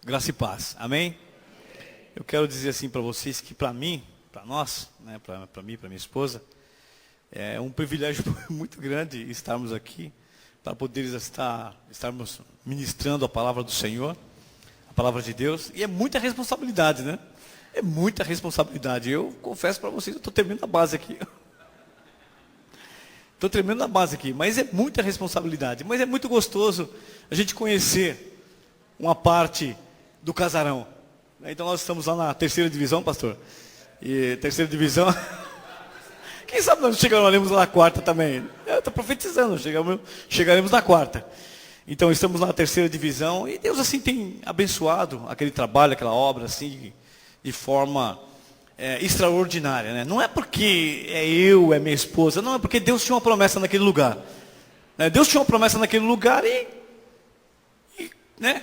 Graça e paz, amém? Eu quero dizer assim para vocês que para mim, para nós, né, para mim, para minha esposa, é um privilégio muito grande estarmos aqui, para poder estarmos ministrando a palavra do Senhor, a palavra de Deus, e é muita responsabilidade, né? É muita responsabilidade. Eu confesso para vocês, eu estou tremendo a base aqui. Estou tremendo a base aqui, mas é muita responsabilidade. Mas é muito gostoso a gente conhecer uma parte do casarão. Então nós estamos lá na terceira divisão, pastor. E terceira divisão. Quem sabe nós chegaremos lá na quarta também. Eu estou profetizando, chegaremos na quarta. Então estamos na terceira divisão e Deus assim tem abençoado aquele trabalho, aquela obra assim de forma extraordinária, né? Não é porque é minha esposa, não, é porque Deus tinha uma promessa naquele lugar. Deus tinha uma promessa naquele lugar e né?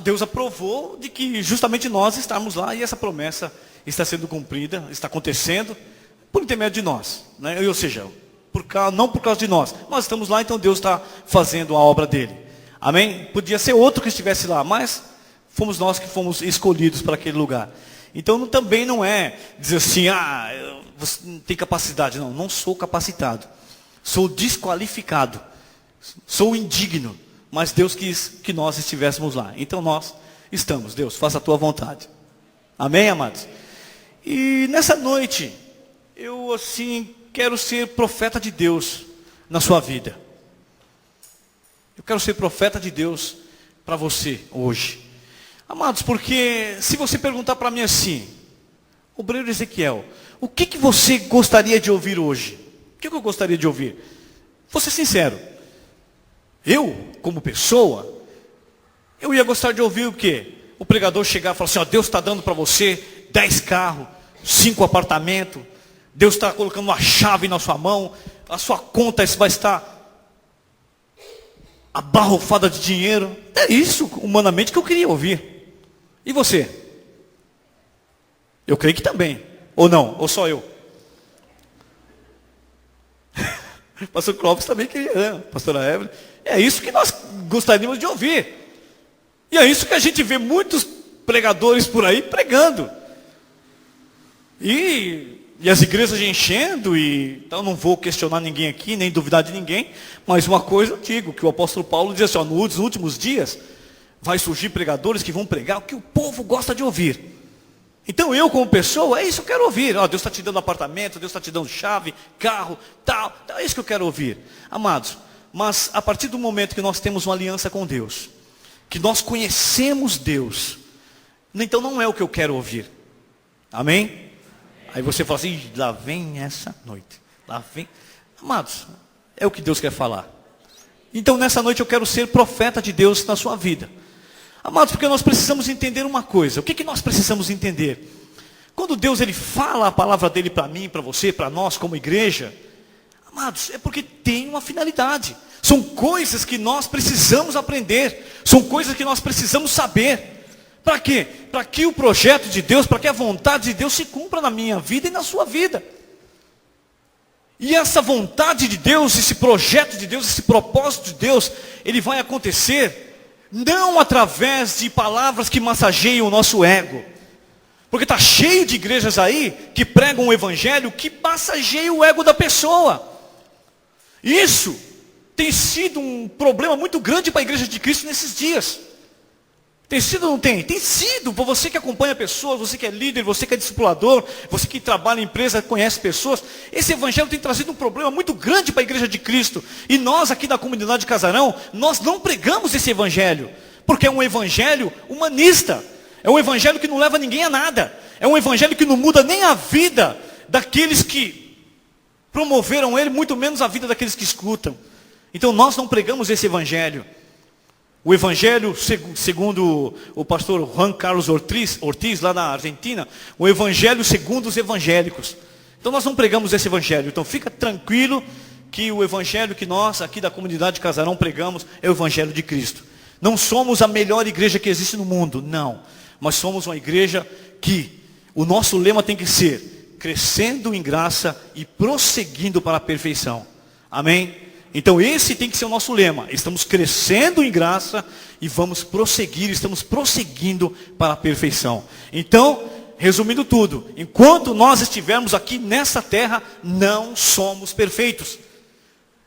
Deus aprovou de que justamente nós estamos lá e essa promessa está sendo cumprida, está acontecendo por intermédio de nós, né? Ou seja, não por causa de nós estamos lá, então Deus está fazendo a obra dele, amém? Podia ser outro que estivesse lá, mas fomos nós que fomos escolhidos para aquele lugar. Então também não é dizer assim, você não tem capacidade, não sou capacitado, sou desqualificado, sou indigno, mas Deus quis que nós estivéssemos lá, então nós estamos. Deus, faça a tua vontade, amém, amados? E nessa noite, eu assim, quero ser profeta de Deus na sua vida. Eu quero ser profeta de Deus para você hoje. Amados, porque se você perguntar para mim assim, obreiro Ezequiel, o que você gostaria de ouvir hoje? O que eu gostaria de ouvir? Vou ser sincero. Eu, como pessoa, eu ia gostar de ouvir o quê? O pregador chegar e falar assim, Deus está dando para você 10 carros, 5 apartamentos, Deus está colocando uma chave na sua mão, a sua conta vai estar abarrofada de dinheiro. É isso, humanamente, que eu queria ouvir. E você? Eu creio que também. Ou não? Ou só eu? Pastor Clóvis também queria, né? Pastora Evelyn. É isso que nós gostaríamos de ouvir. E é isso que a gente vê muitos pregadores por aí pregando. E as igrejas enchendo, então não vou questionar ninguém aqui, nem duvidar de ninguém, mas uma coisa eu digo, que o apóstolo Paulo diz assim, nos últimos dias, vai surgir pregadores que vão pregar o que o povo gosta de ouvir. Então eu como pessoa, é isso que eu quero ouvir. Deus está te dando apartamento, Deus está te dando chave, carro, tal, é isso que eu quero ouvir. Amados, mas a partir do momento que nós temos uma aliança com Deus, que nós conhecemos Deus, então não é o que eu quero ouvir. Amém? Aí você fala assim, lá vem essa noite, lá vem. Amados, é o que Deus quer falar. Então nessa noite eu quero ser profeta de Deus na sua vida. Amados, porque nós precisamos entender uma coisa. O que nós precisamos entender? Quando Deus ele fala a palavra dele para mim, para você, para nós como igreja, amados, é porque tem uma finalidade. São coisas que nós precisamos aprender, são coisas que nós precisamos saber. Para quê? Para que o projeto de Deus, para que a vontade de Deus se cumpra na minha vida e na sua vida. E essa vontade de Deus, esse projeto de Deus, esse propósito de Deus, ele vai acontecer não através de palavras que massageiam o nosso ego. Porque está cheio de igrejas aí que pregam um evangelho que massageia o ego da pessoa. Isso tem sido um problema muito grande para a igreja de Cristo nesses dias. Tem sido ou não tem? Tem sido. Para você que acompanha pessoas, você que é líder, você que é discipulador, você que trabalha em empresa, conhece pessoas. Esse evangelho tem trazido um problema muito grande para a igreja de Cristo. E nós aqui da comunidade Casarão, nós não pregamos esse evangelho. Porque é um evangelho humanista. É um evangelho que não leva ninguém a nada. É um evangelho que não muda nem a vida daqueles que promoveram ele, muito menos a vida daqueles que escutam. Então nós não pregamos esse evangelho. O evangelho, segundo o pastor Juan Carlos Ortiz, lá na Argentina, o evangelho segundo os evangélicos. Então nós não pregamos esse evangelho. Então fica tranquilo que o evangelho que nós, aqui da comunidade Casarão, pregamos é o evangelho de Cristo. Não somos a melhor igreja que existe no mundo, não. Mas somos uma igreja que o nosso lema tem que ser crescendo em graça e prosseguindo para a perfeição. Amém? Então esse tem que ser o nosso lema. Estamos crescendo em graça e vamos prosseguir, estamos prosseguindo para a perfeição. Então, resumindo tudo, enquanto nós estivermos aqui nessa terra, não somos perfeitos.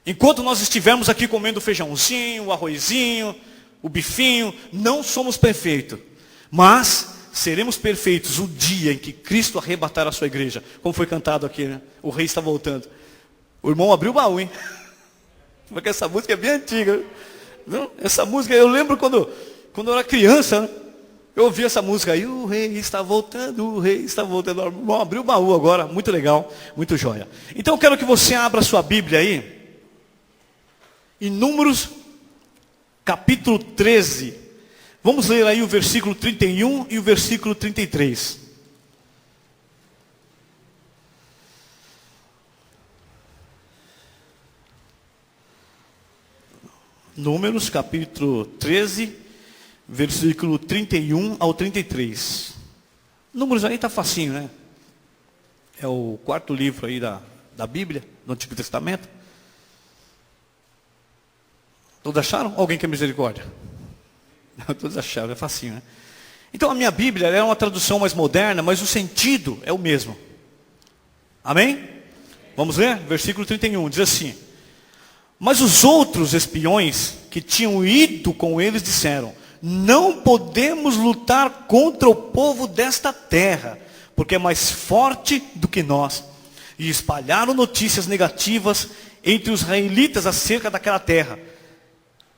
Enquanto nós estivermos aqui comendo o feijãozinho, o arrozinho, o bifinho, não somos perfeitos. Mas seremos perfeitos o dia em que Cristo arrebatar a sua igreja. Como foi cantado aqui, né? O rei está voltando. O irmão abriu o baú, hein? Porque essa música é bem antiga. Não? Essa música, eu lembro quando eu era criança, né? Eu ouvi essa música aí, o rei está voltando, o rei está voltando. O irmão abriu o baú agora, muito legal, muito joia. Então eu quero que você abra a sua Bíblia aí, em Números, capítulo 13. Vamos ler aí o versículo 31 e o versículo 33. Números, capítulo 13, versículo 31 ao 33. Números aí está facinho, né? É o quarto livro aí da Bíblia, do Antigo Testamento. Todos acharam? Alguém quer misericórdia? Não, todos acharam, é facinho, né? Então a minha Bíblia é uma tradução mais moderna, mas o sentido é o mesmo. Amém? Vamos ler? Versículo 31, diz assim: mas os outros espiões que tinham ido com eles disseram: não podemos lutar contra o povo desta terra, porque é mais forte do que nós. E espalharam notícias negativas entre os israelitas acerca daquela terra.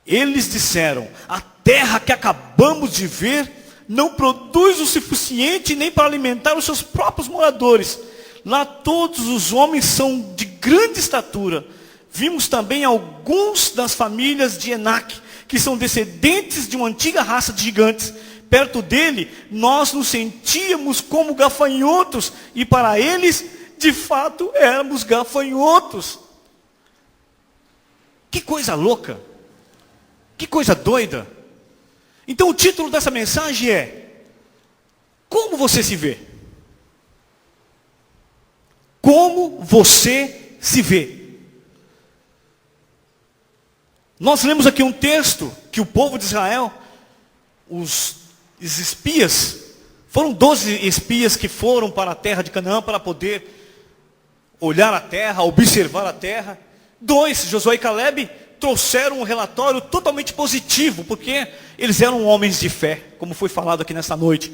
Eles disseram: a terra que acabamos de ver não produz o suficiente nem para alimentar os seus próprios moradores. Lá todos os homens são de grande estatura. Vimos também alguns das famílias de Enaque, que são descendentes de uma antiga raça de gigantes. Perto dele, nós nos sentíamos como gafanhotos, e para eles, de fato, éramos gafanhotos. Que coisa louca! Que coisa doida! Então o título dessa mensagem é: como você se vê? Como você se vê? Nós lemos aqui um texto que o povo de Israel, os espias, foram 12 espias que foram para a terra de Canaã para poder olhar a terra, observar a terra. 2, Josué e Caleb, trouxeram um relatório totalmente positivo, porque eles eram homens de fé, como foi falado aqui nesta noite.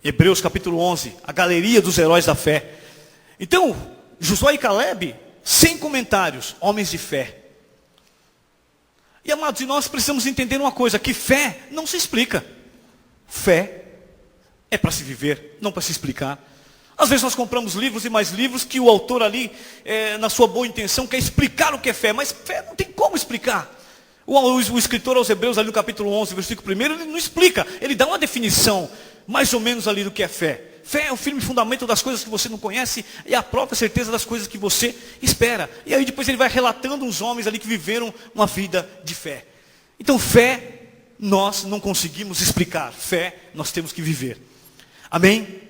Hebreus capítulo 11, a galeria dos heróis da fé. Então, Josué e Caleb, sem comentários, homens de fé. E amados, e nós precisamos entender uma coisa, que fé não se explica. Fé é para se viver, não para se explicar. Às vezes nós compramos livros e mais livros que o autor ali, na sua boa intenção, quer explicar o que é fé, mas fé não tem como explicar. O escritor aos Hebreus, ali no capítulo 11, versículo 1, ele não explica, ele dá uma definição, mais ou menos ali do que é fé. Fé é o firme fundamento das coisas que você não conhece e a própria certeza das coisas que você espera. E aí depois ele vai relatando uns homens ali que viveram uma vida de fé. Então fé, nós não conseguimos explicar. Fé, nós temos que viver. Amém?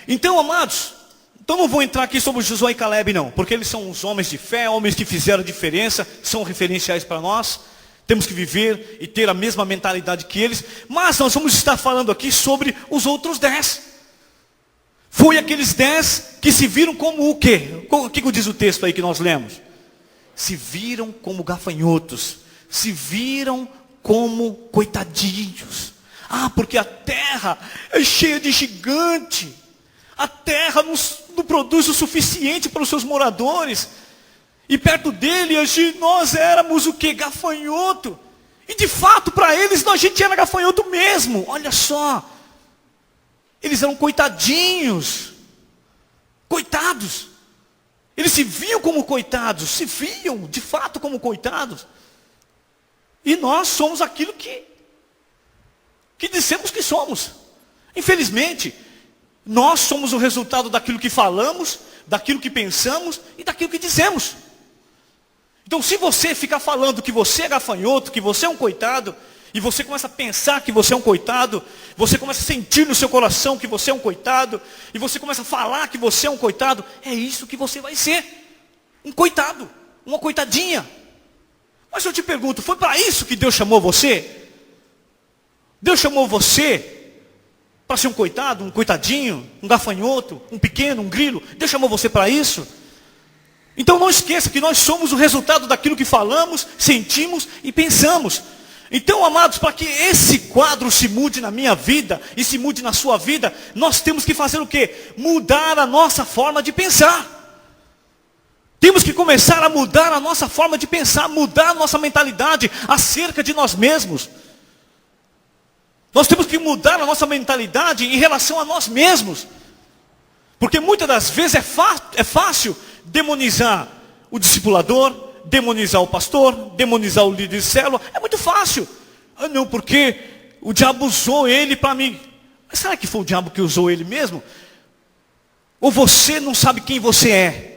Então, amados, então não vou entrar aqui sobre Josué e Caleb não, porque eles são os homens de fé, homens que fizeram diferença, são referenciais para nós. Temos que viver e ter a mesma mentalidade que eles. Mas nós vamos estar falando aqui sobre os outros 10. Foi aqueles 10 que se viram como o quê? O que diz o texto aí que nós lemos? Se viram como gafanhotos. Se viram como coitadinhos. Ah, porque a terra é cheia de gigante. A terra não produz o suficiente para os seus moradores. E perto dele, nós éramos o quê? Gafanhoto. E de fato, para eles, a gente era gafanhoto mesmo. Olha só. Eles eram coitadinhos. Coitados. Eles se viam como coitados. Se viam, de fato, como coitados. E nós somos aquilo que dissemos que somos. Infelizmente, nós somos o resultado daquilo que falamos, daquilo que pensamos e daquilo que dizemos. Então, se você ficar falando que você é gafanhoto, que você é um coitado, e você começa a pensar que você é um coitado, você começa a sentir no seu coração que você é um coitado, e você começa a falar que você é um coitado, é isso que você vai ser. Um coitado, uma coitadinha. Mas eu te pergunto, foi para isso que Deus chamou você? Deus chamou você para ser um coitado, um coitadinho, um gafanhoto, um pequeno, um grilo? Deus chamou você para isso? Então não esqueça que nós somos o resultado daquilo que falamos, sentimos e pensamos. Então, amados, para que esse quadro se mude na minha vida e se mude na sua vida, nós temos que fazer o quê? Mudar a nossa forma de pensar. Temos que começar a mudar a nossa forma de pensar, mudar a nossa mentalidade acerca de nós mesmos. Nós temos que mudar a nossa mentalidade em relação a nós mesmos. Porque muitas das vezes é fácil demonizar o discipulador, demonizar o pastor, demonizar o líder de célula. É muito fácil. Ah, não, porque o diabo usou ele para mim. Mas será que foi o diabo que usou ele mesmo? Ou você não sabe quem você é?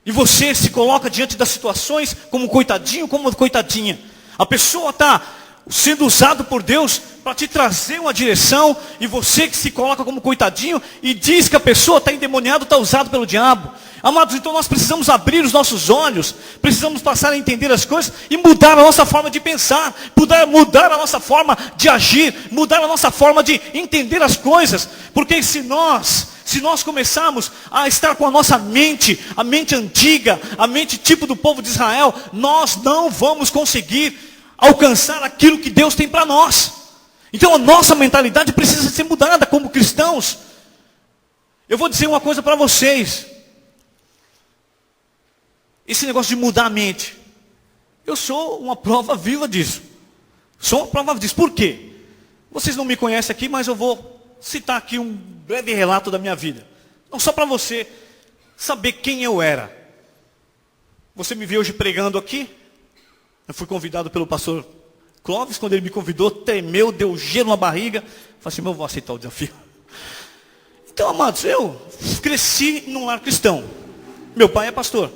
E você se coloca diante das situações como coitadinho, como coitadinha. A pessoa está sendo usado por Deus para te trazer uma direção, e você que se coloca como coitadinho e diz que a pessoa está endemoniada, está usado pelo diabo. Amados, então nós precisamos abrir os nossos olhos, precisamos passar a entender as coisas e mudar a nossa forma de pensar, mudar a nossa forma de agir, mudar a nossa forma de entender as coisas. Porque se nós começarmos a estar com a nossa mente, a mente antiga, a mente tipo do povo de Israel, nós não vamos conseguir alcançar aquilo que Deus tem para nós. Então a nossa mentalidade precisa ser mudada como cristãos. Eu vou dizer uma coisa para vocês. Esse negócio de mudar a mente, eu sou uma prova viva disso. Sou uma prova disso. Por quê? Vocês não me conhecem aqui, mas eu vou citar aqui um breve relato da minha vida. Não só para você saber quem eu era. Você me vê hoje pregando aqui. Eu fui convidado pelo pastor Clóvis. Quando ele me convidou, tremeu, deu gelo na barriga. Falei assim, eu vou aceitar o desafio. Então, amados, eu cresci num lar cristão. Meu pai é pastor.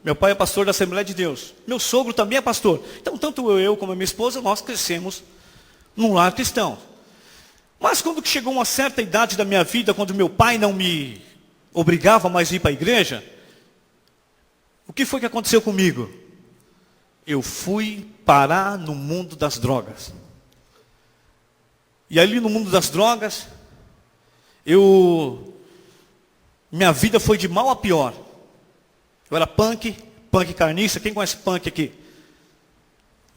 Meu pai é pastor da Assembleia de Deus. Meu sogro também é pastor. Então, tanto eu como a minha esposa, nós crescemos num lar cristão. Mas quando chegou uma certa idade da minha vida, quando meu pai não me obrigava mais a ir para a igreja, o que foi que aconteceu comigo? Eu fui parar no mundo das drogas. E ali no mundo das drogas, minha vida foi de mal a pior. Eu era punk carniça. Quem conhece punk aqui?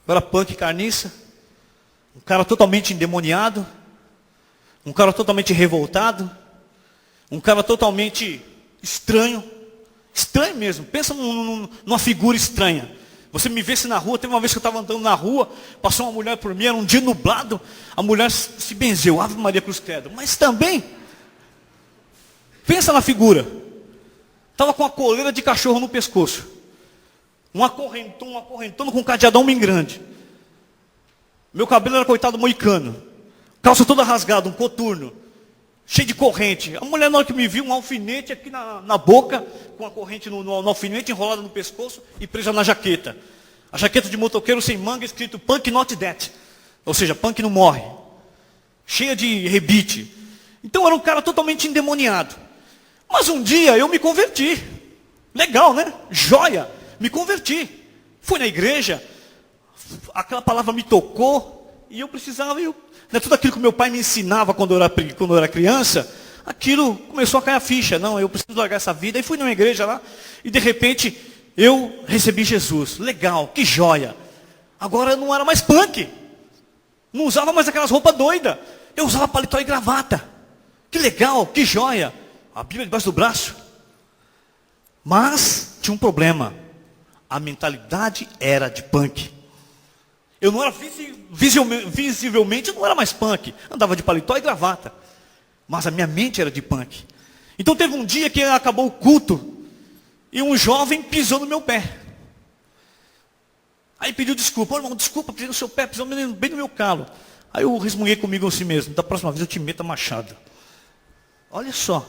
Eu era punk carniça. Um cara totalmente endemoniado. Um cara totalmente revoltado. Um cara totalmente estranho. Estranho mesmo. Pensa numa figura estranha. Você me visse na rua. Teve uma vez que eu estava andando na rua. Passou uma mulher por mim. Era um dia nublado. A mulher se benzeu. Ave Maria Cruz Credo. Mas também, pensa na figura. Estava com uma coleira de cachorro no pescoço. Uma correntona com um cadeadão bem grande. Meu cabelo era coitado moicano. Calça toda rasgada, um coturno. Cheio de corrente. A mulher, na hora que me viu, um alfinete aqui na boca, com a corrente no alfinete enrolada no pescoço e presa na jaqueta. A jaqueta de motoqueiro sem manga, escrito Punk Not Dead. Ou seja, punk não morre. Cheia de rebite. Então era um cara totalmente endemoniado. Mas um dia eu me converti. Legal, né? Joia. Me converti. Fui na igreja. Aquela palavra me tocou. E eu precisava. Tudo aquilo que meu pai me ensinava quando eu era criança. Aquilo começou a cair a ficha. Não, eu preciso largar essa vida. E fui numa igreja lá. E de repente eu recebi Jesus. Legal, que joia. Agora eu não era mais punk. Não usava mais aquelas roupas doidas. Eu usava paletó e gravata. Que legal, que joia. A Bíblia debaixo do braço. Mas tinha um problema. A mentalidade era de punk. Eu não era visivelmente, eu não era mais punk. Andava de paletó e gravata. Mas a minha mente era de punk. Então teve um dia que acabou o culto. E um jovem pisou no meu pé. Aí pediu desculpa. Irmão, desculpa, pisei no seu pé, pisou bem no meu calo. Aí eu resmunguei comigo assim mesmo. Da próxima vez eu te meto a machado. Olha só.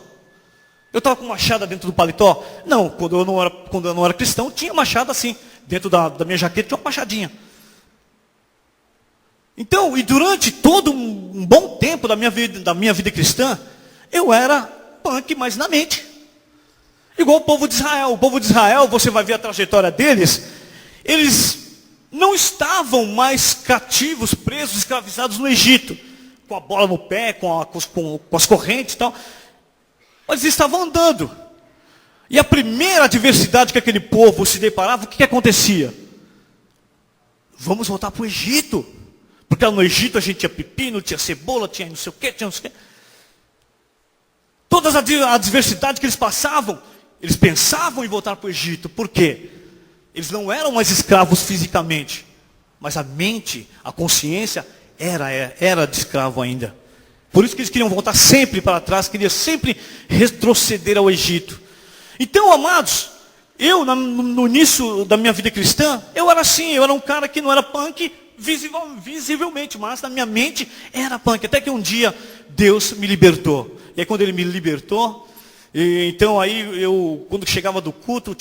Eu estava com machada dentro do paletó? Não, quando eu não era cristão, tinha machada assim. Dentro da minha jaqueta tinha uma machadinha. Então, e durante todo um bom tempo da minha vida cristã, eu era punk, mas na mente. Igual o povo de Israel. O povo de Israel, você vai ver a trajetória deles. Eles não estavam mais cativos, presos, escravizados no Egito, com a bola no pé, com as correntes e tal, mas eles estavam andando. E a primeira adversidade que aquele povo se deparava, o que acontecia? Vamos voltar para o Egito. Porque lá no Egito a gente tinha pepino, tinha cebola, tinha não sei o quê, tinha não sei o quê. Todas as adversidades que eles passavam, eles pensavam em voltar para o Egito. Por quê? Eles não eram mais escravos fisicamente, mas a mente, a consciência era de escravo ainda. Por isso que eles queriam voltar sempre para trás, queriam sempre retroceder ao Egito. Então, amados, eu no início da minha vida cristã, eu era assim, eu era um cara que não era punk visivelmente, mas na minha mente era punk. Até que um dia Deus me libertou. E aí quando Ele me libertou, então aí eu, quando chegava do culto,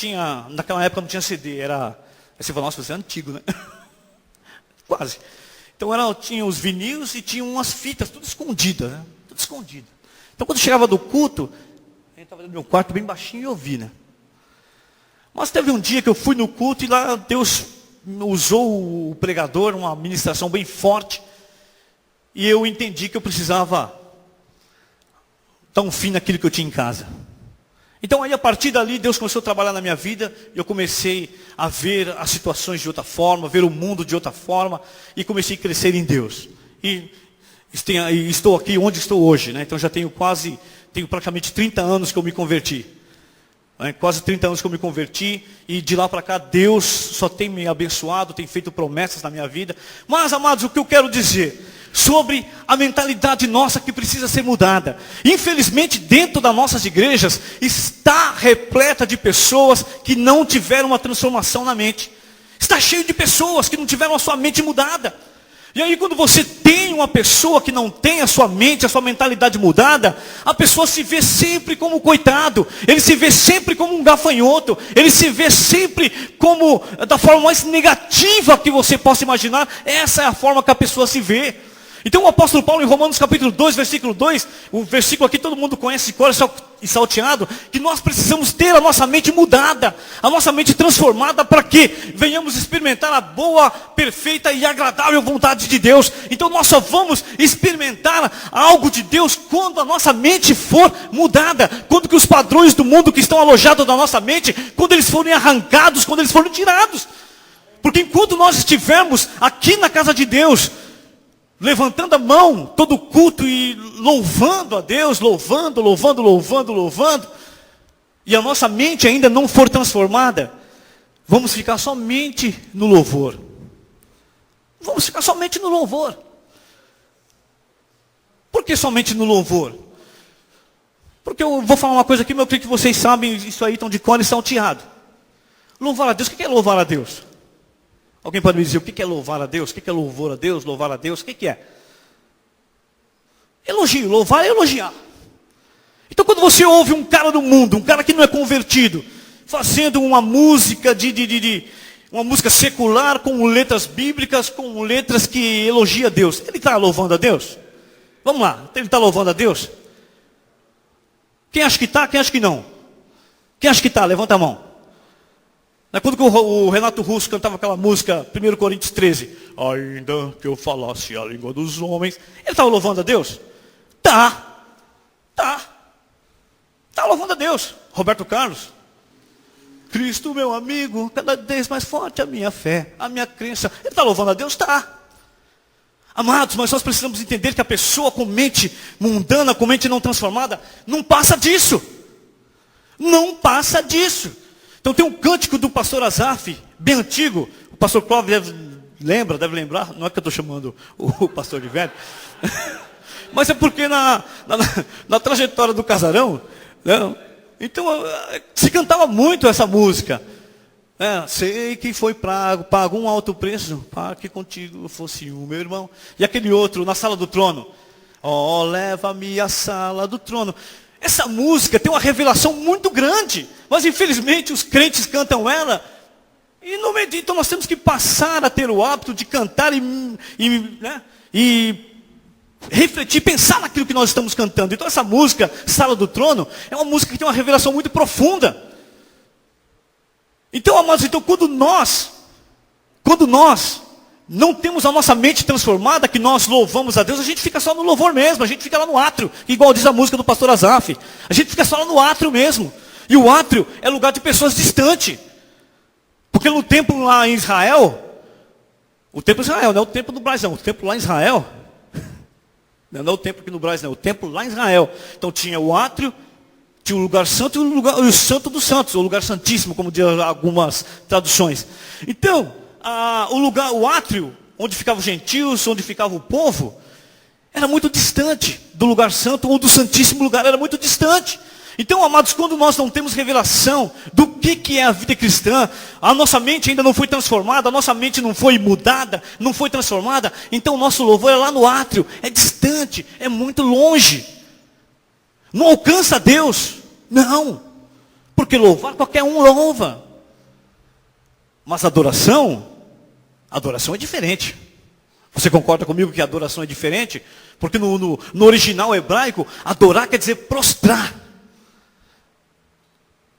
naquela época não tinha CD, aí você fala, nossa, você é antigo, né? Quase. Então tinha os vinis e tinha umas fitas, tudo escondidas, né? Tudo escondido. Então quando chegava do culto, eu estava no meu quarto bem baixinho e ouvi, né? Mas teve um dia que eu fui no culto e lá Deus usou o pregador, uma ministração bem forte, e eu entendi que eu precisava dar um fim naquilo que eu tinha em casa. Então aí a partir dali Deus começou a trabalhar na minha vida, e eu comecei a ver as situações de outra forma, ver o mundo de outra forma, e comecei a crescer em Deus. E estou aqui onde estou hoje, né? Então já tenho praticamente 30 anos que eu me converti. Quase 30 anos que eu me converti, e de lá para cá Deus só tem me abençoado, tem feito promessas na minha vida. Mas, amados, o que eu quero dizer sobre a mentalidade nossa que precisa ser mudada. Infelizmente, dentro das nossas igrejas, está repleta de pessoas que não tiveram uma transformação na mente. Está cheio de pessoas que não tiveram a sua mente mudada. E aí quando você tem uma pessoa que não tem a sua mente, a sua mentalidade mudada, a pessoa se vê sempre como coitado, ele se vê sempre como um gafanhoto, ele se vê sempre como, da forma mais negativa que você possa imaginar, essa é a forma que a pessoa se vê. Então o apóstolo Paulo em Romanos capítulo 2, versículo 2, o versículo aqui todo mundo conhece de cor e salteado, que nós precisamos ter a nossa mente mudada, a nossa mente transformada para que venhamos experimentar a boa, perfeita e agradável vontade de Deus. Então nós só vamos experimentar algo de Deus quando a nossa mente for mudada, quando que os padrões do mundo que estão alojados na nossa mente, quando eles forem arrancados, quando eles forem tirados. Porque enquanto nós estivermos aqui na casa de Deus, levantando a mão, todo culto e louvando a Deus, louvando, e a nossa mente ainda não for transformada, vamos ficar somente no louvor. Vamos ficar somente no louvor. Por que somente no louvor? Porque eu vou falar uma coisa aqui, mas eu creio que vocês sabem, isso aí estão de cor e salteado. Louvar a Deus, o que é louvar a Deus? Alguém pode me dizer o que é louvar a Deus? O que é louvor a Deus? Louvar a Deus? O que é? Elogio, louvar é elogiar. Então quando você ouve um cara do mundo, um cara que não é convertido, fazendo uma música uma música secular, com letras bíblicas, com letras que elogia a Deus, ele está louvando a Deus? Vamos lá, ele está louvando a Deus? Quem acha que está, quem acha que não? Quem acha que está? Levanta a mão. Quando o Renato Russo cantava aquela música, 1 Coríntios 13, ainda que eu falasse a língua dos homens, ele estava louvando a Deus? Tá louvando a Deus. Roberto Carlos, Cristo meu amigo, cada vez mais forte a minha fé, a minha crença, ele está louvando a Deus? Tá. Amados, mas nós precisamos entender que a pessoa com mente mundana, com mente não transformada, não passa disso. Não passa disso. Então tem um cântico do pastor Azaf, bem antigo, o pastor Clóvis deve lembrar, não é que eu estou chamando o pastor de velho, mas é porque na trajetória do casarão, né, então se cantava muito essa música. Sei que foi pago um alto preço para que contigo fosse o meu irmão. E aquele outro, na sala do trono, leva-me à sala do trono. Essa música tem uma revelação muito grande, mas infelizmente os crentes cantam ela, e não meditam. Então nós temos que passar a ter o hábito de cantar e refletir, pensar naquilo que nós estamos cantando. Então essa música, Sala do Trono, é uma música que tem uma revelação muito profunda. Então, amados, quando nós quando nós não temos a nossa mente transformada, que nós louvamos a Deus, a gente fica só no louvor mesmo, a gente fica lá no átrio, igual diz a música do pastor Azaf. A gente fica só lá no átrio mesmo. E o átrio é lugar de pessoas distantes. Porque no templo lá em Israel, o templo de Israel, não é o templo do Brasil, o templo lá em Israel, não é o templo aqui no Brasil, não, é o templo lá em Israel. Então tinha o átrio, tinha o lugar santo e o santo dos santos, o lugar santíssimo, como dizem algumas traduções. Então, o átrio, onde ficavam os gentios, onde ficava o povo, era muito distante do lugar santo, ou do santíssimo lugar, era muito distante. Então, amados, quando nós não temos revelação do que é a vida cristã, a nossa mente ainda não foi transformada, a nossa mente não foi mudada, não foi transformada, então o nosso louvor é lá no átrio, é distante, é muito longe. Não alcança Deus, não, porque louvar qualquer um louva. Mas adoração é diferente. Você concorda comigo que a adoração é diferente? Porque no original hebraico, adorar quer dizer prostrar.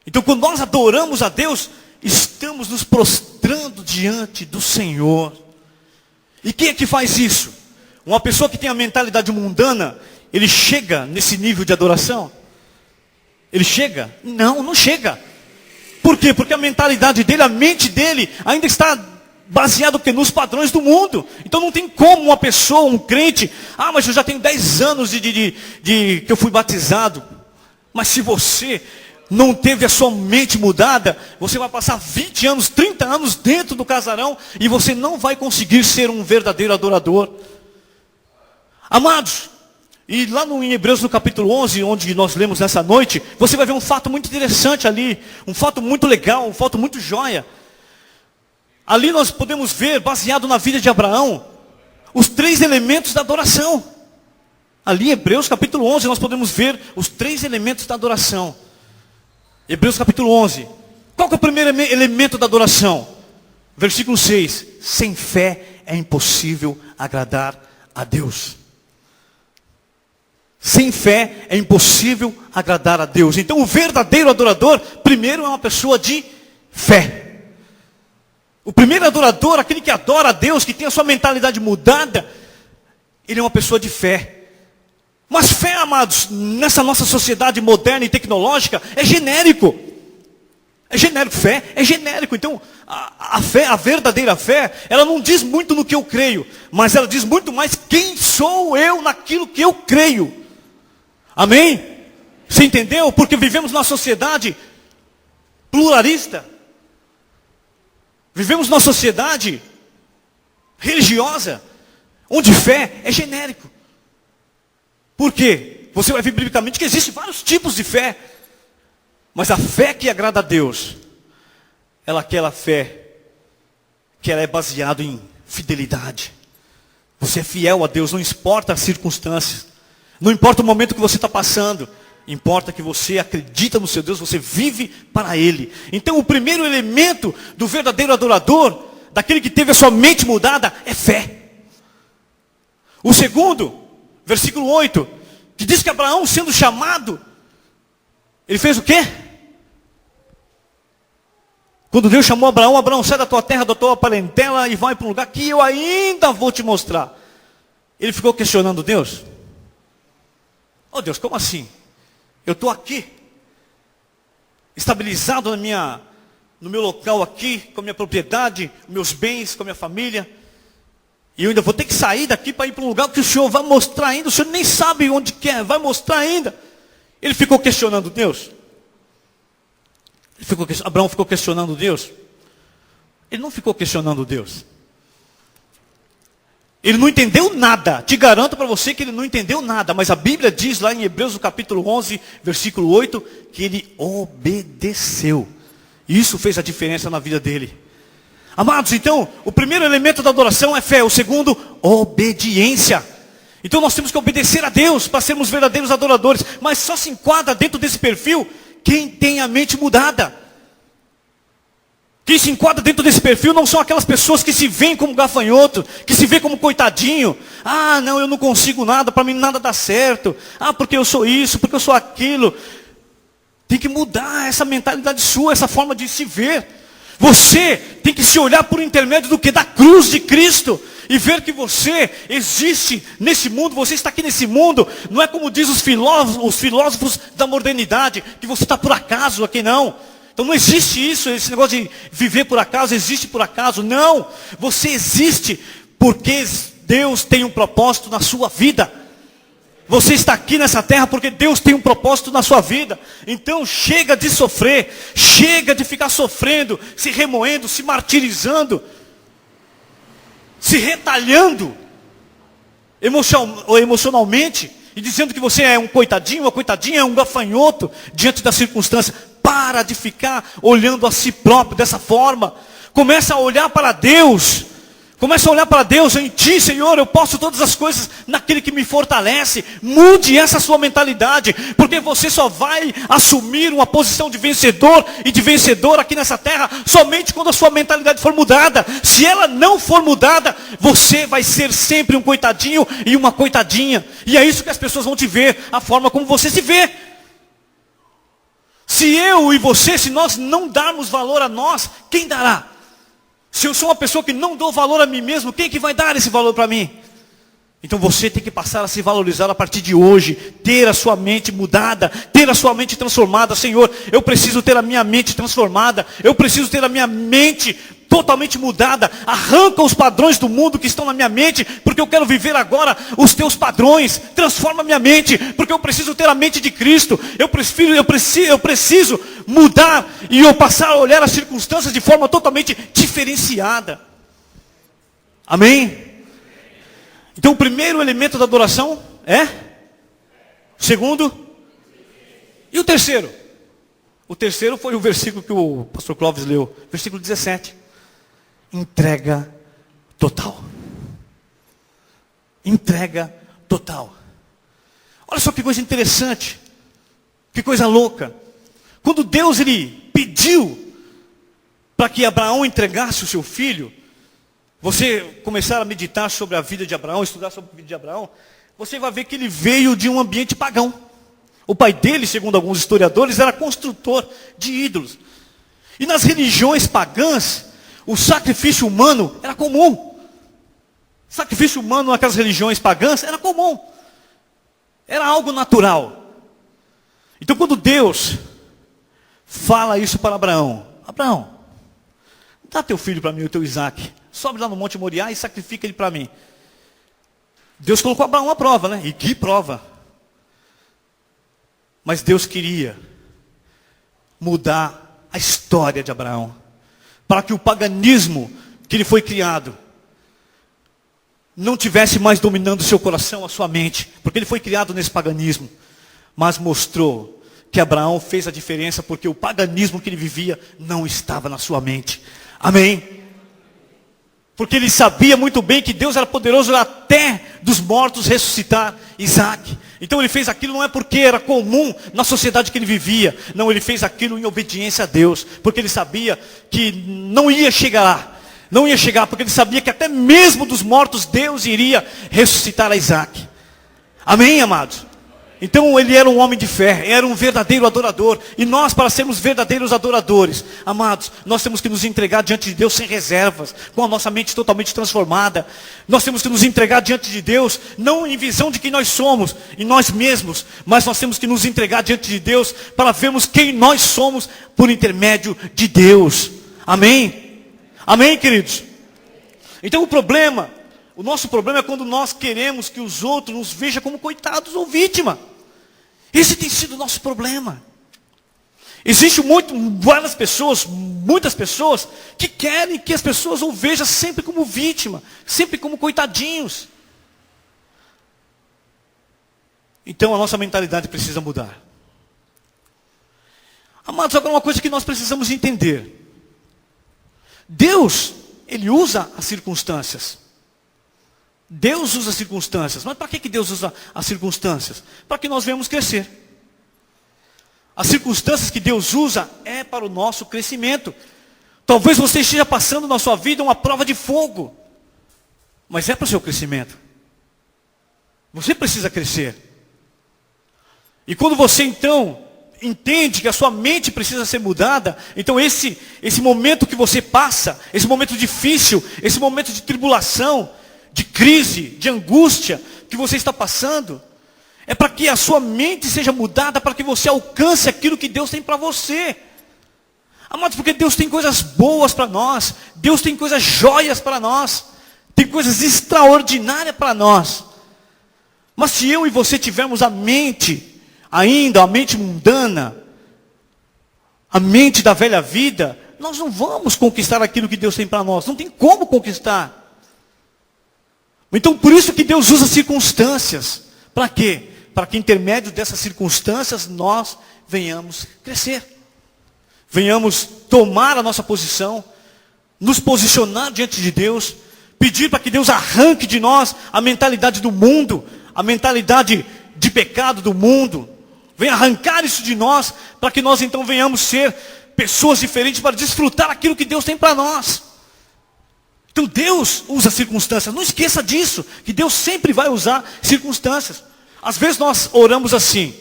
Então, quando nós adoramos a Deus, estamos nos prostrando diante do Senhor. E quem é que faz isso? Uma pessoa que tem a mentalidade mundana, ele chega nesse nível de adoração? Ele chega? Não chega. Por quê? Porque a mentalidade dele, a mente dele, ainda está baseada nos padrões do mundo. Então não tem como uma pessoa, um crente, mas eu já tenho 10 anos que eu fui batizado. Mas se você não teve a sua mente mudada, você vai passar 20 anos, 30 anos dentro do casarão e você não vai conseguir ser um verdadeiro adorador. Amados, e lá em Hebreus no capítulo 11, onde nós lemos nessa noite, você vai ver um fato muito interessante ali, um fato muito legal, um fato muito joia. Ali nós podemos ver, baseado na vida de Abraão, os 3 elementos da adoração. Ali em Hebreus capítulo 11, nós podemos ver os 3 elementos da adoração. Hebreus capítulo 11. Qual que é o primeiro elemento da adoração? Versículo 6. Sem fé é impossível agradar a Deus. Sem fé é impossível agradar a Deus. Então o verdadeiro adorador, primeiro é uma pessoa de fé. O primeiro adorador, aquele que adora a Deus, que tem a sua mentalidade mudada, ele é uma pessoa de fé. Mas fé, amados, nessa nossa sociedade moderna e tecnológica, é genérico. É genérico, fé é genérico. Então, a fé, a verdadeira fé, ela não diz muito no que eu creio, mas ela diz muito mais quem sou eu naquilo que eu creio. Amém? Você entendeu? Porque vivemos numa sociedade pluralista. Vivemos numa sociedade religiosa, onde fé é genérico. Por quê? Você vai ver biblicamente que existem vários tipos de fé. Mas a fé que agrada a Deus, ela é aquela fé que ela é baseada em fidelidade. Você é fiel a Deus, não importa as circunstâncias. Não importa o momento que você está passando. Importa que você acredita no seu Deus, você vive para Ele. Então o primeiro elemento do verdadeiro adorador, daquele que teve a sua mente mudada, é fé. O segundo, versículo 8, que diz que Abraão, sendo chamado, ele fez o quê? Quando Deus chamou Abraão, Abraão, sai da tua terra, da tua parentela e vai para um lugar que eu ainda vou te mostrar. Ele ficou questionando Deus. Oh Deus, como assim? Eu estou aqui, estabilizado no meu local aqui, com a minha propriedade, meus bens, com a minha família. E eu ainda vou ter que sair daqui para ir para um lugar que o Senhor vai mostrar ainda. O Senhor nem sabe onde quer, vai mostrar ainda. Ele ficou questionando Deus. Abraão ficou questionando Deus. Ele não ficou questionando Deus. Ele não entendeu nada. Te garanto para você que ele não entendeu nada. Mas a Bíblia diz lá em Hebreus no capítulo 11, versículo 8, que ele obedeceu. E isso fez a diferença na vida dele. Amados, então, o primeiro elemento da adoração é fé. O segundo, obediência. Então nós temos que obedecer a Deus para sermos verdadeiros adoradores. Mas só se enquadra dentro desse perfil quem tem a mente mudada. Quem se enquadra dentro desse perfil não são aquelas pessoas que se veem como gafanhoto, que se veem como coitadinho. Ah, não, eu não consigo nada, para mim nada dá certo. Ah, porque eu sou isso, porque eu sou aquilo. Tem que mudar essa mentalidade sua, essa forma de se ver. Você Tem que se olhar por intermédio do que? Da cruz de Cristo. E ver que você existe nesse mundo, você está aqui nesse mundo. Não é como diz os filósofos da modernidade, que você está por acaso aqui, não. Então não existe isso, esse negócio de viver por acaso, existe por acaso. Não, você existe porque Deus tem um propósito na sua vida. Você está aqui nessa terra porque Deus tem um propósito na sua vida. Então chega de sofrer, chega de ficar sofrendo, se remoendo, se martirizando, se retalhando emocionalmente e dizendo que você é um coitadinho, uma coitadinha, é um gafanhoto diante das circunstâncias. Para de ficar olhando a si próprio dessa forma. Começa a olhar para Deus. Começa a olhar para Deus, em ti, Senhor, eu posso todas as coisas naquele que me fortalece. Mude essa sua mentalidade, porque você só vai assumir uma posição de vencedor e de vencedor aqui nessa terra somente quando a sua mentalidade for mudada. Se ela não for mudada, você vai ser sempre um coitadinho e uma coitadinha. E é isso que as pessoas vão te ver, a forma como você se vê. Se eu e você, se nós não darmos valor a nós, quem dará? Se eu sou uma pessoa que não dou valor a mim mesmo, quem é que vai dar esse valor para mim? Então você tem que passar a se valorizar a partir de hoje, ter a sua mente mudada, ter a sua mente transformada. Senhor, eu preciso ter a minha mente transformada, eu preciso ter a minha mente totalmente mudada. Arranca os padrões do mundo que estão na minha mente, porque eu quero viver agora os teus padrões. Transforma a minha mente, porque eu preciso ter a mente de Cristo. Eu preciso mudar e eu passar a olhar as circunstâncias de forma totalmente diferenciada. Amém? Então o primeiro elemento da adoração é? O segundo? E o terceiro? O terceiro foi o versículo que o pastor Clóvis leu, versículo 17. Entrega total. Entrega total. Olha só que coisa interessante. Que coisa louca. Quando Deus ele pediu para que Abraão entregasse o seu filho, você começar a meditar sobre a vida de Abraão, estudar sobre a vida de Abraão, você vai ver que ele veio de um ambiente pagão. O pai dele, segundo alguns historiadores, era construtor de ídolos. E nas religiões pagãs, o sacrifício humano era comum. Sacrifício humano naquelas religiões pagãs era comum. Era algo natural. Então quando Deus fala isso para Abraão: Abraão, dá teu filho para mim, o teu Isaac. Sobe lá no Monte Moriá e sacrifica ele para mim. Deus colocou Abraão à prova, né? E que prova. Mas Deus queria mudar a história de Abraão, para que o paganismo que ele foi criado não tivesse mais dominando o seu coração, a sua mente, porque ele foi criado nesse paganismo, mas mostrou que Abraão fez a diferença, porque o paganismo que ele vivia não estava na sua mente. Amém? Porque ele sabia muito bem que Deus era poderoso até dos mortos ressuscitar Isaac. Então ele fez aquilo não é porque era comum na sociedade que ele vivia. Não, ele fez aquilo em obediência a Deus. Porque ele sabia que não ia chegar lá. Não ia chegar, porque ele sabia que até mesmo dos mortos Deus iria ressuscitar a Isaac. Amém, amados? Então ele era um homem de fé, era um verdadeiro adorador. E nós, para sermos verdadeiros adoradores, amados, nós temos que nos entregar diante de Deus sem reservas, com a nossa mente totalmente transformada. Nós temos que nos entregar diante de Deus, não em visão de quem nós somos, em nós mesmos, mas nós temos que nos entregar diante de Deus, para vermos quem nós somos, por intermédio de Deus. Amém? Amém, queridos? Então o nosso problema é quando nós queremos que os outros nos vejam como coitados ou vítima. Esse tem sido o nosso problema. Existem muitas pessoas que querem que as pessoas o vejam sempre como vítima, sempre como coitadinhos. Então a nossa mentalidade precisa mudar. Amados, agora uma coisa que nós precisamos entender. Deus, Ele usa as circunstâncias. Deus usa as circunstâncias. Mas para que Deus usa as circunstâncias? Para que nós venhamos crescer. As circunstâncias que Deus usa é para o nosso crescimento. Talvez você esteja passando na sua vida uma prova de fogo. Mas é para o seu crescimento. Você precisa crescer. E quando você então entende que a sua mente precisa ser mudada, então esse momento que você passa, esse momento difícil, esse momento de tribulação, de crise, de angústia que você está passando, é para que a sua mente seja mudada, para que você alcance aquilo que Deus tem para você. Amados, porque Deus tem coisas boas para nós, Deus tem coisas joias para nós, tem coisas extraordinárias para nós. Mas se eu e você tivermos a mente, ainda a mente mundana, a mente da velha vida, nós não vamos conquistar aquilo que Deus tem para nós, não tem como conquistar. Então por isso que Deus usa circunstâncias. Para quê? Para que intermédio dessas circunstâncias nós venhamos crescer. Venhamos tomar a nossa posição, nos posicionar diante de Deus, pedir para que Deus arranque de nós a mentalidade do mundo, a mentalidade de pecado do mundo. Venha arrancar isso de nós, para que nós então venhamos ser pessoas diferentes, para desfrutar aquilo que Deus tem para nós. Então Deus usa circunstâncias, não esqueça disso, que Deus sempre vai usar circunstâncias. Às vezes nós oramos assim,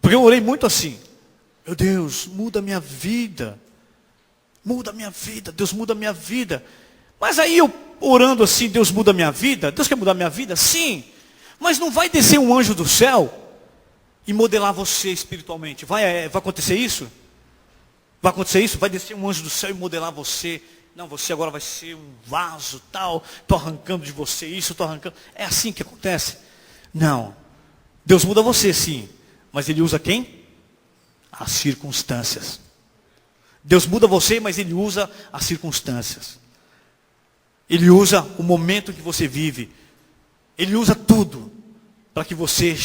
porque eu orei muito assim: meu Deus, muda a minha vida, Deus muda a minha vida. Mas aí eu orando assim, Deus muda a minha vida, Deus quer mudar a minha vida? Sim, mas não vai descer um anjo do céu e modelar você espiritualmente. Vai acontecer isso? Vai acontecer isso? Vai descer um anjo do céu e modelar você? Não, você agora vai ser um vaso tal, estou arrancando de você isso, estou arrancando. É assim que acontece? Não. Deus muda você sim, mas Ele usa quem? As circunstâncias. Deus muda você, mas Ele usa as circunstâncias. Ele usa o momento que você vive. Ele usa tudo para que você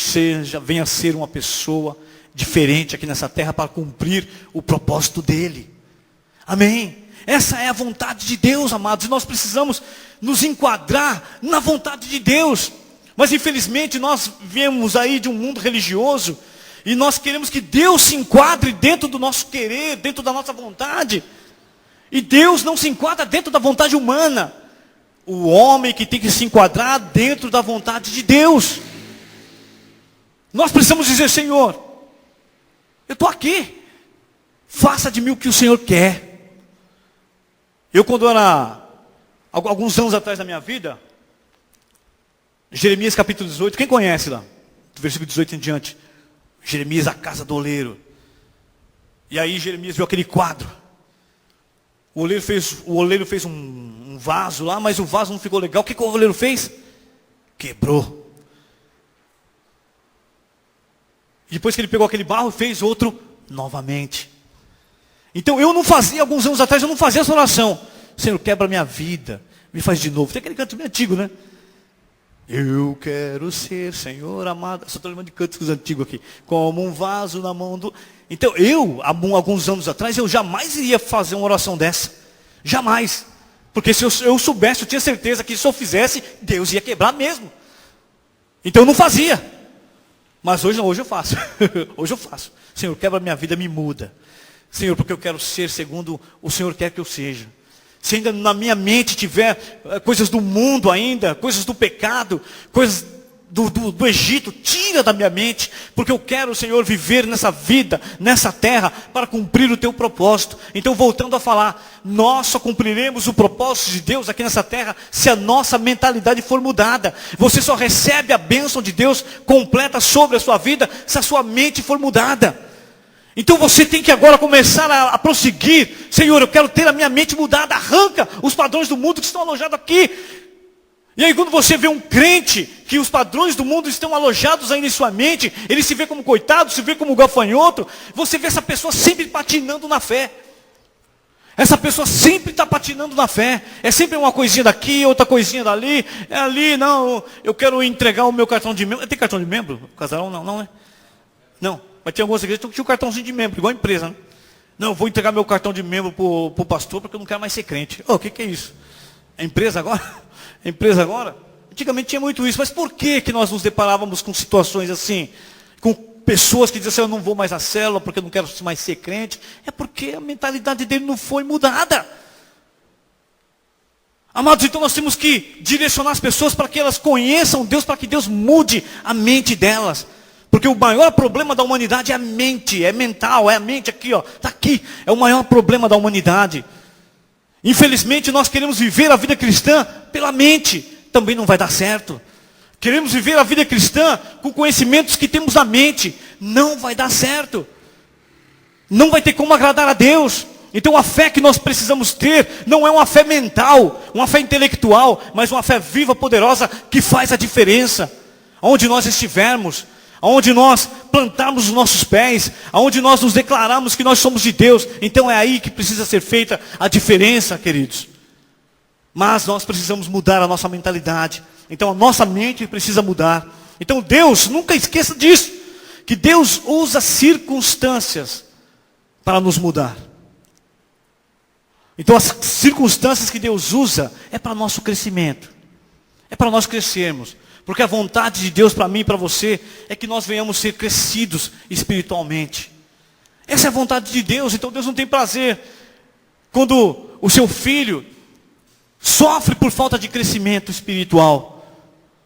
venha a ser uma pessoa diferente aqui nessa terra, para cumprir o propósito dEle. Amém? Essa é a vontade de Deus, amados, e nós precisamos nos enquadrar na vontade de Deus. Mas infelizmente nós viemos aí de um mundo religioso, e nós queremos que Deus se enquadre dentro do nosso querer, dentro da nossa vontade. E Deus não se enquadra dentro da vontade humana. O homem que tem que se enquadrar dentro da vontade de Deus. Nós precisamos dizer: Senhor, eu estou aqui, faça de mim o que o Senhor quer. Eu, quando era, alguns anos atrás da minha vida, Jeremias capítulo 18, quem conhece lá? Do versículo 18 em diante. Jeremias, a casa do oleiro. E aí Jeremias viu aquele quadro. O oleiro fez um vaso lá, mas o vaso não ficou legal. O que o oleiro fez? Quebrou. E depois que ele pegou aquele barro, fez outro novamente. Então eu não fazia, alguns anos atrás, eu não fazia essa oração: Senhor, quebra minha vida, me faz de novo. Tem aquele canto bem antigo, né? Eu quero ser, Senhor amado. Só estou lembrando de cantos antigos aqui. Como um vaso na mão do... Então eu, alguns anos atrás, eu jamais iria fazer uma oração dessa. Jamais. Porque se eu soubesse, eu tinha certeza que se eu fizesse, Deus ia quebrar mesmo. Então eu não fazia. Mas hoje eu faço. Hoje eu faço. Senhor, quebra minha vida, me muda. Senhor, porque eu quero ser segundo o Senhor quer que eu seja. Se ainda na minha mente tiver coisas do mundo ainda, coisas do pecado, coisas do Egito, tira da minha mente, porque eu quero, Senhor, viver nessa vida, nessa terra, para cumprir o teu propósito. Então, voltando a falar, nós só cumpriremos o propósito de Deus aqui nessa terra, se a nossa mentalidade for mudada. Você só recebe a bênção de Deus completa sobre a sua vida, se a sua mente for mudada. Então você tem que agora começar a prosseguir. Senhor, eu quero ter a minha mente mudada. Arranca os padrões do mundo que estão alojados aqui. E aí quando você vê um crente, que os padrões do mundo estão alojados ainda em sua mente, ele se vê como coitado, se vê como gafanhoto, você vê essa pessoa sempre patinando na fé. Essa pessoa sempre está patinando na fé. É sempre uma coisinha daqui, outra coisinha dali. É ali, não, eu quero entregar o meu cartão de membro. Tem cartão de membro? Casarão não é? Não. Mas tem algumas igrejas que tinha um cartãozinho de membro, igual a empresa, né? Não, eu vou entregar meu cartão de membro para o pastor, porque eu não quero mais ser crente. O que é isso? É empresa agora? É empresa agora? Antigamente tinha muito isso, mas por que nós nos deparávamos com situações assim? Com pessoas que diziam assim: eu não vou mais à célula, porque eu não quero mais ser crente. É porque a mentalidade dele não foi mudada. Amados, então nós temos que direcionar as pessoas para que elas conheçam Deus, para que Deus mude a mente delas. Porque o maior problema da humanidade é a mente, é mental, é a mente aqui, ó, está aqui. É o maior problema da humanidade. Infelizmente nós queremos viver a vida cristã pela mente, também não vai dar certo. Queremos viver a vida cristã com conhecimentos que temos na mente, não vai dar certo. Não vai ter como agradar a Deus. Então a fé que nós precisamos ter não é uma fé mental, uma fé intelectual, mas uma fé viva, poderosa, que faz a diferença. Aonde nós estivermos, aonde nós plantarmos os nossos pés, aonde nós nos declararmos que nós somos de Deus, então é aí que precisa ser feita a diferença, queridos. Mas nós precisamos mudar a nossa mentalidade. Então a nossa mente precisa mudar. Então Deus, nunca esqueça disso, que Deus usa circunstâncias para nos mudar. Então as circunstâncias que Deus usa é para nosso crescimento. É para nós crescermos. Porque a vontade de Deus para mim e para você é que nós venhamos ser crescidos espiritualmente. Essa é a vontade de Deus. Então Deus não tem prazer quando o seu filho sofre por falta de crescimento espiritual.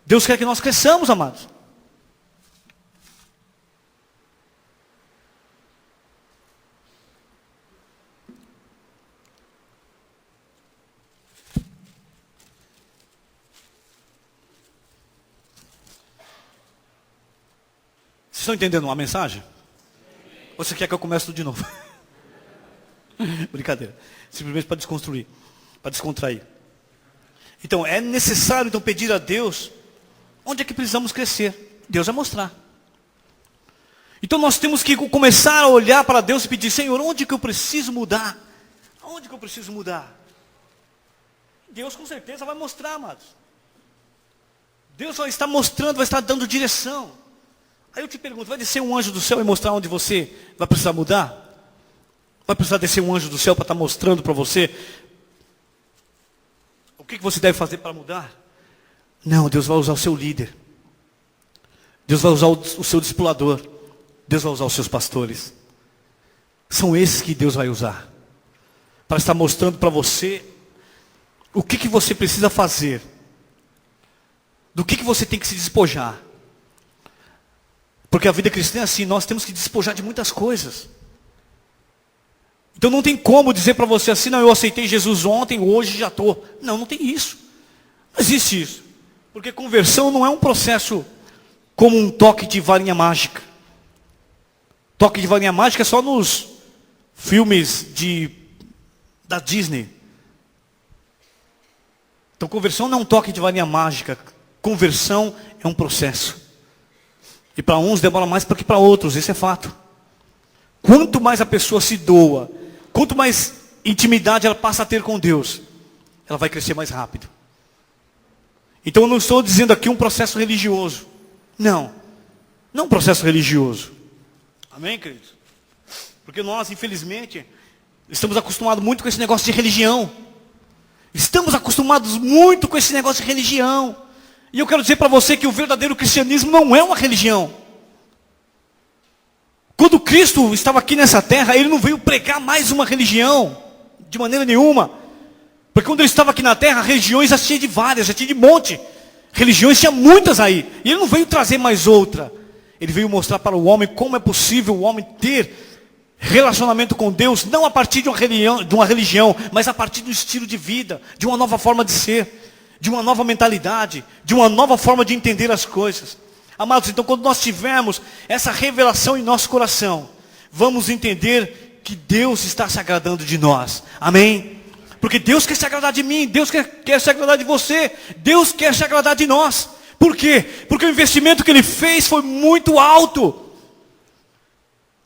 Deus quer que nós cresçamos, amados. Vocês estão entendendo uma mensagem? Ou você quer que eu comece tudo de novo? Brincadeira. Simplesmente para desconstruir, para descontrair. Então, é necessário então pedir a Deus onde é que precisamos crescer. Deus vai mostrar. Então nós temos que começar a olhar para Deus e pedir: Senhor, onde que eu preciso mudar? Onde que eu preciso mudar? Deus com certeza vai mostrar, amados. Deus vai estar mostrando, vai estar dando direção. Aí eu te pergunto, vai descer um anjo do céu e mostrar onde você vai precisar mudar? Vai precisar descer um anjo do céu para estar mostrando para você o que você deve fazer para mudar? Não, Deus vai usar o seu líder. Deus vai usar o seu discipulador. Deus vai usar os seus pastores. São esses que Deus vai usar para estar mostrando para você o que você precisa fazer, do que você tem que se despojar. Porque a vida cristã é assim, nós temos que despojar de muitas coisas. Então não tem como dizer para você assim: não, eu aceitei Jesus ontem, hoje já estou. Não, não tem isso. Não existe isso. Porque conversão não é um processo como um toque de varinha mágica. Toque de varinha mágica é só nos filmes da Disney. Então conversão não é um toque de varinha mágica. Conversão é um processo. E para uns demora mais do que para outros, isso é fato. Quanto mais a pessoa se doa, quanto mais intimidade ela passa a ter com Deus, ela vai crescer mais rápido. Então eu não estou dizendo aqui um processo religioso. Não um processo religioso. Amém, queridos? Porque nós, infelizmente, estamos acostumados muito com esse negócio de religião. Estamos acostumados muito com esse negócio de religião. E eu quero dizer para você que o verdadeiro cristianismo não é uma religião. Quando Cristo estava aqui nessa terra, Ele não veio pregar mais uma religião, de maneira nenhuma. Porque quando Ele estava aqui na terra, religiões já tinha de várias, já tinha de monte. Religiões tinha muitas aí. E Ele não veio trazer mais outra. Ele veio mostrar para o homem como é possível o homem ter relacionamento com Deus, não a partir de uma religião, mas a partir do estilo de vida, de uma nova forma de ser, de uma nova mentalidade, de uma nova forma de entender as coisas. Amados, então quando nós tivermos essa revelação em nosso coração, vamos entender que Deus está se agradando de nós. Amém? Porque Deus quer se agradar de mim, Deus quer se agradar de você, Deus quer se agradar de nós. Por quê? Porque o investimento que Ele fez foi muito alto.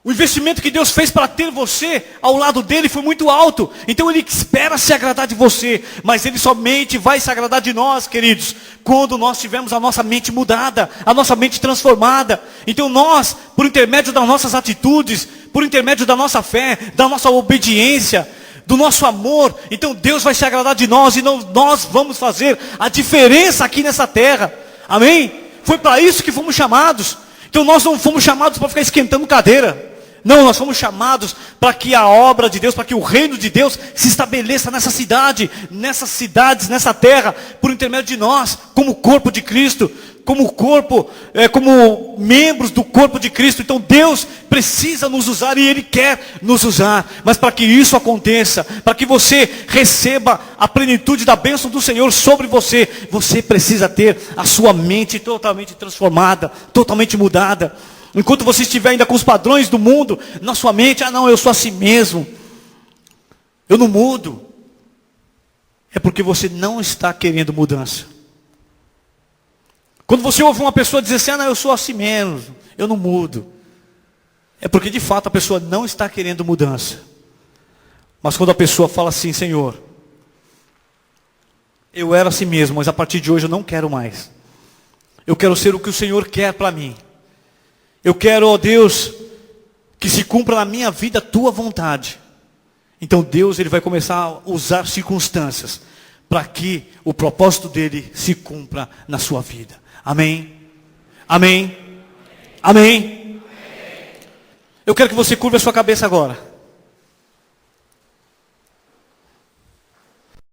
O investimento que Deus fez para ter você ao lado dele foi muito alto. Então Ele espera se agradar de você. Mas Ele somente vai se agradar de nós, queridos, quando nós tivermos a nossa mente mudada, a nossa mente transformada. Então nós, por intermédio das nossas atitudes, por intermédio da nossa fé, da nossa obediência, do nosso amor, então Deus vai se agradar de nós. E nós vamos fazer a diferença aqui nessa terra. Amém? Foi para isso que fomos chamados. Então nós não fomos chamados para ficar esquentando cadeira. Não, nós fomos chamados para que a obra de Deus, para que o reino de Deus se estabeleça nessa cidade, nessas cidades, nessa terra, por intermédio de nós, como corpo de Cristo. como corpo, como membros do corpo de Cristo. Então Deus precisa nos usar e Ele quer nos usar. Mas para que isso aconteça, para que você receba a plenitude da bênção do Senhor sobre você, você precisa ter a sua mente totalmente transformada, totalmente mudada. Enquanto você estiver ainda com os padrões do mundo na sua mente, não, eu sou assim mesmo, eu não mudo. É porque você não está querendo mudança. Quando você ouve uma pessoa dizer assim, não, eu sou assim mesmo, eu não mudo. É porque de fato a pessoa não está querendo mudança. Mas quando a pessoa fala assim, Senhor, eu era assim mesmo, mas a partir de hoje eu não quero mais. Eu quero ser o que o Senhor quer para mim. Eu quero, ó Deus, que se cumpra na minha vida a tua vontade. Então Deus, Ele vai começar a usar circunstâncias para que o propósito dele se cumpra na sua vida. Amém? Amém? Amém? Eu quero que você curva a sua cabeça agora.